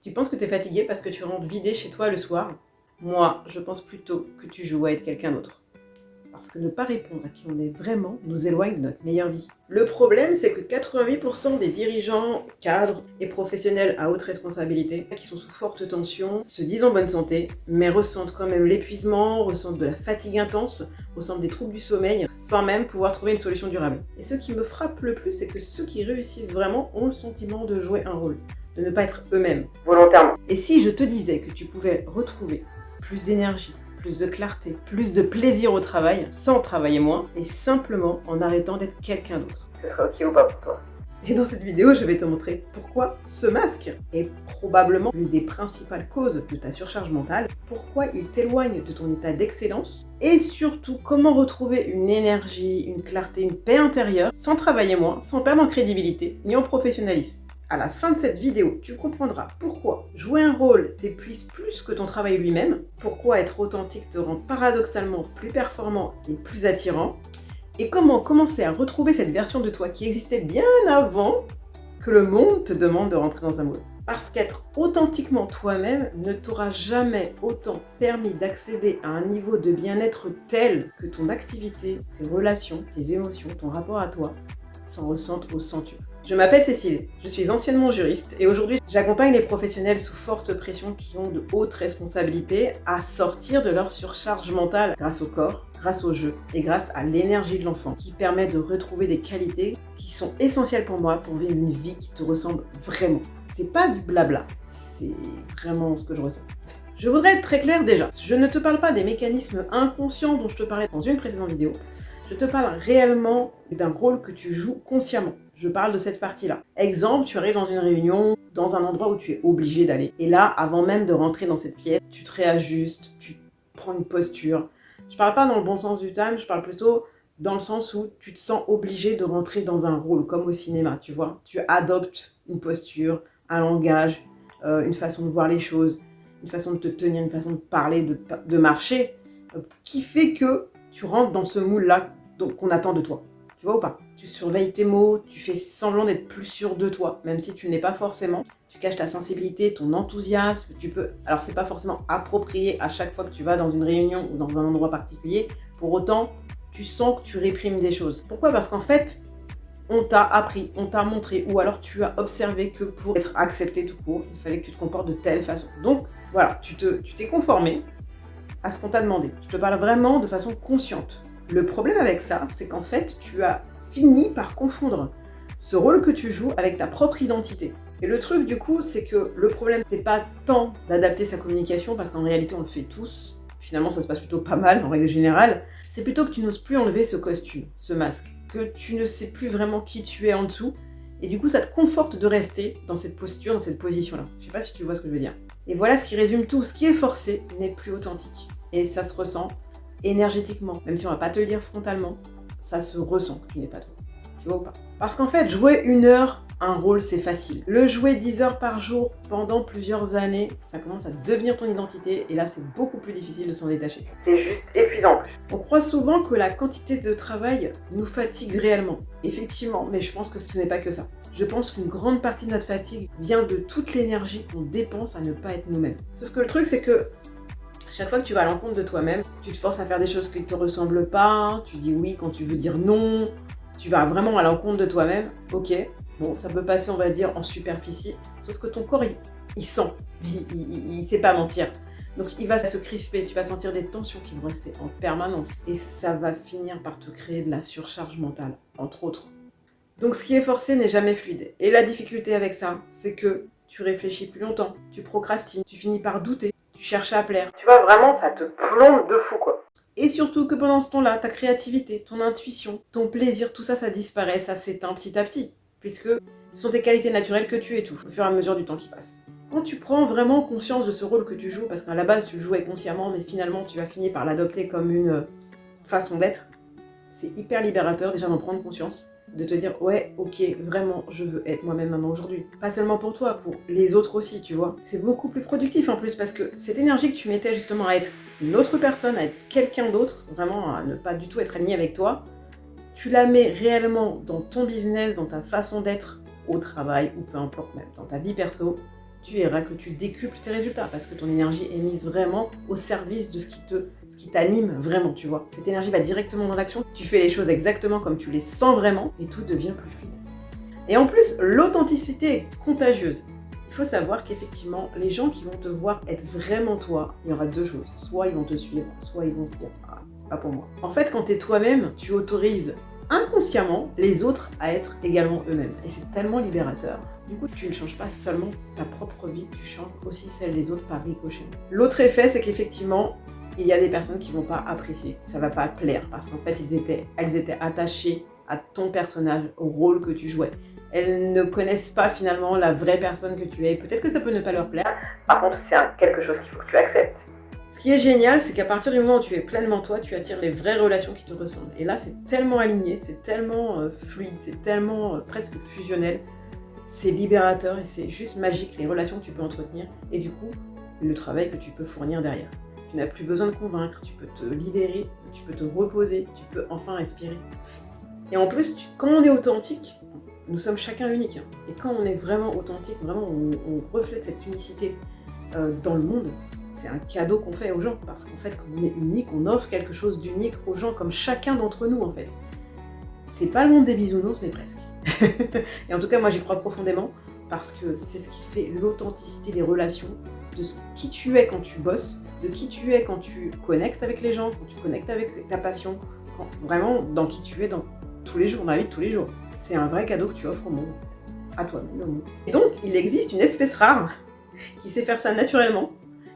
Tu penses que tu es fatigué parce que tu rentres vidé chez toi le soir? Moi, je pense plutôt que tu joues à être quelqu'un d'autre. Parce que ne pas répondre à qui on est vraiment nous éloigne de notre meilleure vie. Le problème, c'est que 88% des dirigeants, cadres et professionnels à haute responsabilité, qui sont sous forte tension, se disent en bonne santé, mais ressentent quand même l'épuisement, ressentent de la fatigue intense, ressentent des troubles du sommeil, sans même pouvoir trouver une solution durable. Et ce qui me frappe le plus, c'est que ceux qui réussissent vraiment ont le sentiment de jouer un rôle, de ne pas être eux-mêmes, volontairement. Et si je te disais que tu pouvais retrouver plus d'énergie, plus de clarté, plus de plaisir au travail, sans travailler moins, et simplement en arrêtant d'être quelqu'un d'autre. Ce serait ok ou pas pour toi? Et dans cette vidéo, je vais te montrer pourquoi ce masque est probablement l'une des principales causes de ta surcharge mentale, pourquoi il t'éloigne de ton état d'excellence, et surtout comment retrouver une énergie, une clarté, une paix intérieure, sans travailler moins, sans perdre en crédibilité, ni en professionnalisme. À la fin de cette vidéo, tu comprendras pourquoi jouer un rôle t'épuise plus que ton travail lui-même, pourquoi être authentique te rend paradoxalement plus performant et plus attirant, et comment commencer à retrouver cette version de toi qui existait bien avant que le monde te demande de rentrer dans un moule. Parce qu'être authentiquement toi-même ne t'aura jamais autant permis d'accéder à un niveau de bien-être tel que ton activité, tes relations, tes émotions, ton rapport à toi s'en ressentent au centuple. Je m'appelle Cécile, je suis anciennement juriste et aujourd'hui j'accompagne les professionnels sous forte pression qui ont de hautes responsabilités à sortir de leur surcharge mentale grâce au corps, grâce au jeu et grâce à l'énergie de l'enfant qui permet de retrouver des qualités qui sont essentielles pour moi pour vivre une vie qui te ressemble vraiment. C'est pas du blabla, c'est vraiment ce que je ressens. Je voudrais être très claire déjà, je ne te parle pas des mécanismes inconscients dont je te parlais dans une précédente vidéo, je te parle réellement d'un rôle que tu joues consciemment. Je parle de cette partie-là. Exemple, tu arrives dans une réunion, dans un endroit où tu es obligé d'aller. Et là, avant même de rentrer dans cette pièce, tu te réajustes, tu prends une posture. Je parle pas dans le bon sens du terme, je parle plutôt dans le sens où tu te sens obligé de rentrer dans un rôle, comme au cinéma, tu vois. Tu adoptes une posture, un langage, une façon de voir les choses, une façon de te tenir, une façon de parler, de marcher, qui fait que tu rentres dans ce moule-là qu'on attend de toi. Tu vois ou pas? Tu surveilles tes mots, tu fais semblant d'être plus sûr de toi, même si tu ne l'es pas forcément. Tu caches ta sensibilité, ton enthousiasme, tu peux... Alors c'est pas forcément approprié à chaque fois que tu vas dans une réunion ou dans un endroit particulier. Pour autant, tu sens que tu réprimes des choses. Pourquoi? Parce qu'en fait, on t'a appris, on t'a montré, ou alors tu as observé que pour être accepté tout court, il fallait que tu te comportes de telle façon. Donc voilà, tu t'es conformé à ce qu'on t'a demandé. Je te parle vraiment de façon consciente. Le problème avec ça, c'est qu'en fait, tu as fini par confondre ce rôle que tu joues avec ta propre identité. Et le truc du coup, c'est que le problème, c'est pas tant d'adapter sa communication, parce qu'en réalité, on le fait tous. Finalement, ça se passe plutôt pas mal, en règle générale. C'est plutôt que tu n'oses plus enlever ce costume, ce masque, que tu ne sais plus vraiment qui tu es en dessous, et du coup, ça te conforte de rester dans cette posture, dans cette position-là. Je sais pas si tu vois ce que je veux dire. Et voilà ce qui résume tout. Ce qui est forcé n'est plus authentique. Et ça se ressent énergétiquement, même si on va pas te le dire frontalement, ça se ressent que tu n'es pas toi. Tu vois ou pas? Parce qu'en fait, jouer 1 heure un rôle, c'est facile. Le jouer 10 heures par jour pendant plusieurs années, ça commence à devenir ton identité et là, c'est beaucoup plus difficile de s'en détacher. C'est juste épuisant en plus. On croit souvent que la quantité de travail nous fatigue réellement. Effectivement, mais je pense que ce n'est pas que ça. Je pense qu'une grande partie de notre fatigue vient de toute l'énergie qu'on dépense à ne pas être nous-mêmes. Sauf que le truc, c'est que chaque fois que tu vas à l'encontre de toi-même, tu te forces à faire des choses qui ne te ressemblent pas, tu dis oui quand tu veux dire non, tu vas vraiment à l'encontre de toi-même, ok, bon, ça peut passer, on va dire, en superficie, sauf que ton corps, il sent, il sait pas mentir. Donc il va se crisper, tu vas sentir des tensions qui vont rester en permanence. Et ça va finir par te créer de la surcharge mentale, entre autres. Donc ce qui est forcé n'est jamais fluide. Et la difficulté avec ça, c'est que tu réfléchis plus longtemps, tu procrastines, tu finis par douter. Tu cherches à plaire. Tu vois, vraiment, ça te plombe de fou, quoi. Et surtout que pendant ce temps-là, ta créativité, ton intuition, ton plaisir, tout ça, ça disparaît, ça s'éteint petit à petit. Puisque ce sont tes qualités naturelles que tu étouffes au fur et à mesure du temps qui passe. Quand tu prends vraiment conscience de ce rôle que tu joues, parce qu'à la base, tu le jouais consciemment, mais finalement, tu vas finir par l'adopter comme une façon d'être, c'est hyper libérateur déjà d'en prendre conscience. De te dire, ouais, ok, vraiment, je veux être moi-même maintenant aujourd'hui. Pas seulement pour toi, pour les autres aussi, tu vois. C'est beaucoup plus productif en plus, parce que cette énergie que tu mettais justement à être une autre personne, à être quelqu'un d'autre, vraiment à ne pas du tout être aligné avec toi, tu la mets réellement dans ton business, dans ta façon d'être au travail, ou peu importe même, dans ta vie perso, tu verras que tu décuples tes résultats parce que ton énergie est mise vraiment au service de ce qui t'anime vraiment, tu vois. Cette énergie va directement dans l'action, tu fais les choses exactement comme tu les sens vraiment et tout devient plus fluide. Et en plus, l'authenticité est contagieuse. Il faut savoir qu'effectivement, les gens qui vont te voir être vraiment toi, il y aura deux choses. Soit ils vont te suivre, soit ils vont se dire « Ah, c'est pas pour moi ». En fait, quand tu es toi-même, tu autorises inconsciemment les autres à être également eux-mêmes. Et c'est tellement libérateur. Du coup, tu ne changes pas seulement ta propre vie, tu changes aussi celle des autres par ricochet. L'autre effet, c'est qu'effectivement, il y a des personnes qui ne vont pas apprécier, ça ne va pas plaire, parce qu'en fait, elles étaient attachées à ton personnage, au rôle que tu jouais. Elles ne connaissent pas finalement la vraie personne que tu es. Peut-être que ça peut ne pas leur plaire. Par contre, c'est quelque chose qu'il faut que tu acceptes. Ce qui est génial, c'est qu'à partir du moment où tu es pleinement toi, tu attires les vraies relations qui te ressemblent. Et là, c'est tellement aligné, c'est tellement fluide, c'est tellement presque fusionnel. C'est libérateur et c'est juste magique, les relations que tu peux entretenir. Et du coup, le travail que tu peux fournir derrière. Tu n'as plus besoin de convaincre, tu peux te libérer, tu peux te reposer, tu peux enfin respirer. Et en plus, quand on est authentique, nous sommes chacun unique. Et quand on est vraiment authentique, vraiment on reflète cette unicité dans le monde, c'est un cadeau qu'on fait aux gens. Parce qu'en fait, quand on est unique, on offre quelque chose d'unique aux gens, comme chacun d'entre nous en fait. C'est pas le monde des bisounours, mais presque. Et en tout cas, moi j'y crois profondément, parce que c'est ce qui fait l'authenticité des relations, de qui tu es quand tu bosses, de qui tu es quand tu connectes avec les gens, quand tu connectes avec ta passion, vraiment dans qui tu es dans tous les jours, dans la vie de tous les jours. C'est un vrai cadeau que tu offres au monde, à toi-même, au monde. Et donc, il existe une espèce rare qui sait faire ça naturellement,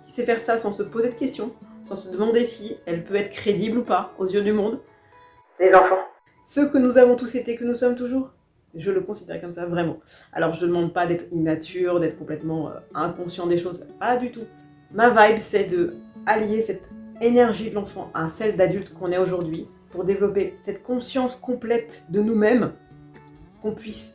qui sait faire ça sans se poser de questions, sans se demander si elle peut être crédible ou pas aux yeux du monde. Les enfants. Ceux que nous avons tous été, que nous sommes toujours. Je le considère comme ça, vraiment. Alors, je ne demande pas d'être immature, d'être complètement inconscient des choses, pas du tout. Ma vibe, c'est de allier cette énergie de l'enfant à celle d'adulte qu'on est aujourd'hui, pour développer cette conscience complète de nous-mêmes, qu'on puisse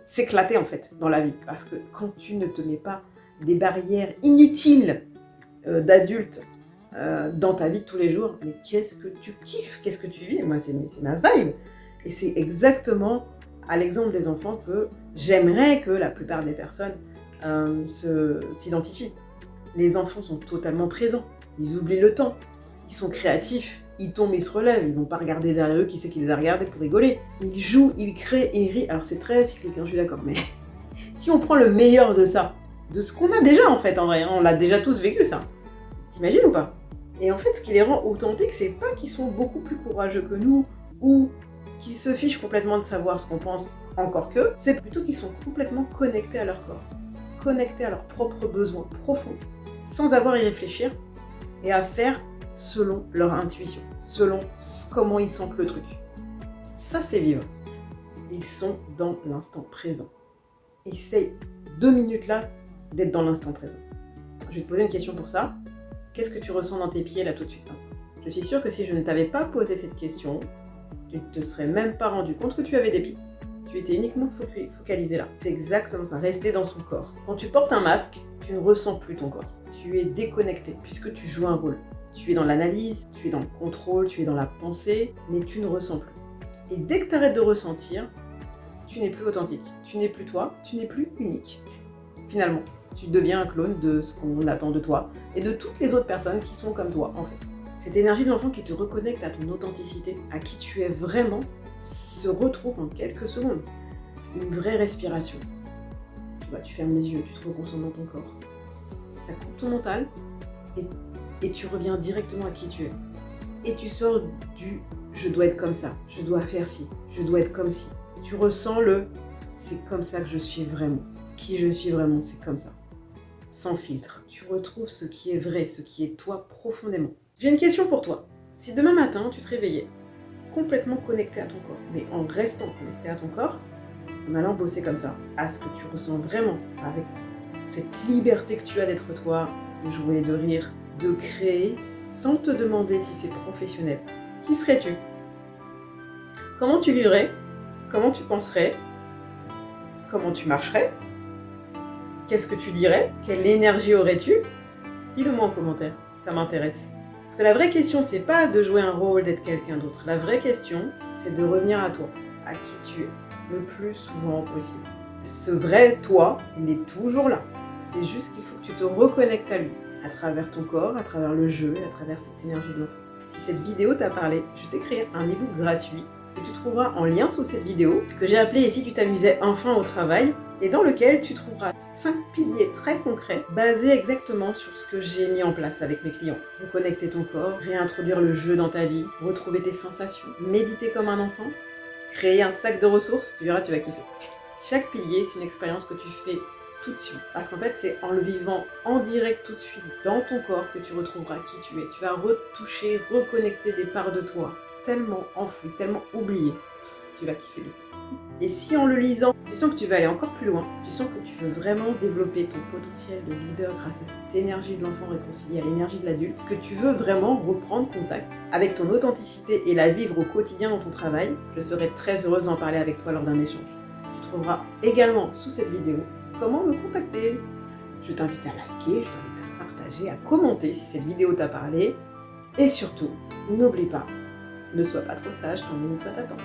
s'éclater en fait dans la vie. Parce que quand tu ne te mets pas des barrières inutiles d'adulte dans ta vie de tous les jours, mais qu'est-ce que tu kiffes, qu'est-ce que tu vis? Moi, c'est ma vibe. Et c'est exactement à l'exemple des enfants que j'aimerais que la plupart des personnes s'identifient. Les enfants sont totalement présents, ils oublient le temps, ils sont créatifs, ils tombent, ils se relèvent, ils vont pas regarder derrière eux qui c'est qui les a regardés pour rigoler. Ils jouent, ils créent, ils rient. Alors c'est très cyclique, je suis d'accord, mais si on prend le meilleur de ça, de ce qu'on a déjà en fait, en vrai, on l'a déjà tous vécu ça. T'imagines ou pas? Et en fait, ce qui les rend authentiques, c'est pas qu'ils sont beaucoup plus courageux que nous, ou qu'ils se fichent complètement de savoir ce qu'on pense, encore que, c'est plutôt qu'ils sont complètement connectés à leur corps, connectés à leurs propres besoins profonds, sans avoir à y réfléchir, et à faire selon leur intuition, selon comment ils sentent le truc. Ça, c'est vivre. Ils sont dans l'instant présent. Essaye 2 minutes là d'être dans l'instant présent. Je vais te poser une question pour ça. Qu'est-ce que tu ressens dans tes pieds là tout de suite? Je suis sûre que si je ne t'avais pas posé cette question, tu ne te serais même pas rendu compte que tu avais des pieds. Tu étais uniquement focalisé là. C'est exactement ça, rester dans son corps. Quand tu portes un masque, tu ne ressens plus ton corps. Tu es déconnecté puisque tu joues un rôle. Tu es dans l'analyse, tu es dans le contrôle, tu es dans la pensée, mais tu ne ressens plus. Et dès que tu arrêtes de ressentir, tu n'es plus authentique. Tu n'es plus toi, tu n'es plus unique. Finalement, tu deviens un clone de ce qu'on attend de toi et de toutes les autres personnes qui sont comme toi, en fait. Cette énergie de l'enfant qui te reconnecte à ton authenticité, à qui tu es vraiment, se retrouve en quelques secondes. Une vraie respiration. Tu vois, tu fermes les yeux, tu te reconcentres dans ton corps. Ça coupe ton mental et tu reviens directement à qui tu es. Et tu sors du « je dois être comme ça, je dois faire ci, je dois être comme ci ». Tu ressens le « c'est comme ça que je suis vraiment ». Qui je suis vraiment, c'est comme ça. Sans filtre. Tu retrouves ce qui est vrai, ce qui est toi profondément. J'ai une question pour toi. Si demain matin, tu te réveillais complètement connecté à ton corps, mais en restant connecté à ton corps, en allant bosser comme ça, à ce que tu ressens vraiment, avec cette liberté que tu as d'être toi, de jouer, de rire, de créer, sans te demander si c'est professionnel. Qui serais-tu? Comment tu vivrais? Comment tu penserais? Comment tu marcherais? Qu'est-ce que tu dirais? Quelle énergie aurais-tu? Dis-le-moi en commentaire, ça m'intéresse. Parce que la vraie question, c'est pas de jouer un rôle, d'être quelqu'un d'autre. La vraie question, c'est de revenir à toi, à qui tu es, le plus souvent possible. Ce vrai toi, il est toujours là. C'est juste qu'il faut que tu te reconnectes à lui, à travers ton corps, à travers le jeu, à travers cette énergie de l'enfant. Si cette vidéo t'a parlé, je t'ai créé un e-book gratuit que tu trouveras en lien sous cette vidéo, que j'ai appelé « Et si tu t'amusais enfin au travail ?» et dans lequel tu trouveras 5 piliers très concrets basés exactement sur ce que j'ai mis en place avec mes clients. Reconnecter ton corps, réintroduire le jeu dans ta vie, retrouver tes sensations, méditer comme un enfant, créer un sac de ressources, tu verras, tu vas kiffer. Chaque pilier, c'est une expérience que tu fais tout de suite. Parce qu'en fait, c'est en le vivant en direct tout de suite dans ton corps que tu retrouveras qui tu es. Tu vas retoucher, reconnecter des parts de toi tellement enfouies, tellement oubliées. Tu vas kiffer de fou. Et si en le lisant, tu sens que tu vas aller encore plus loin, tu sens que tu veux vraiment développer ton potentiel de leader grâce à cette énergie de l'enfant réconciliée à l'énergie de l'adulte, que tu veux vraiment reprendre contact avec ton authenticité et la vivre au quotidien dans ton travail, je serai très heureuse d'en parler avec toi lors d'un échange. Tu trouveras également sous cette vidéo comment me contacter. Je t'invite à liker, je t'invite à partager, à commenter si cette vidéo t'a parlé. Et surtout, n'oublie pas, ne sois pas trop sage, ton mini-toi t'attend.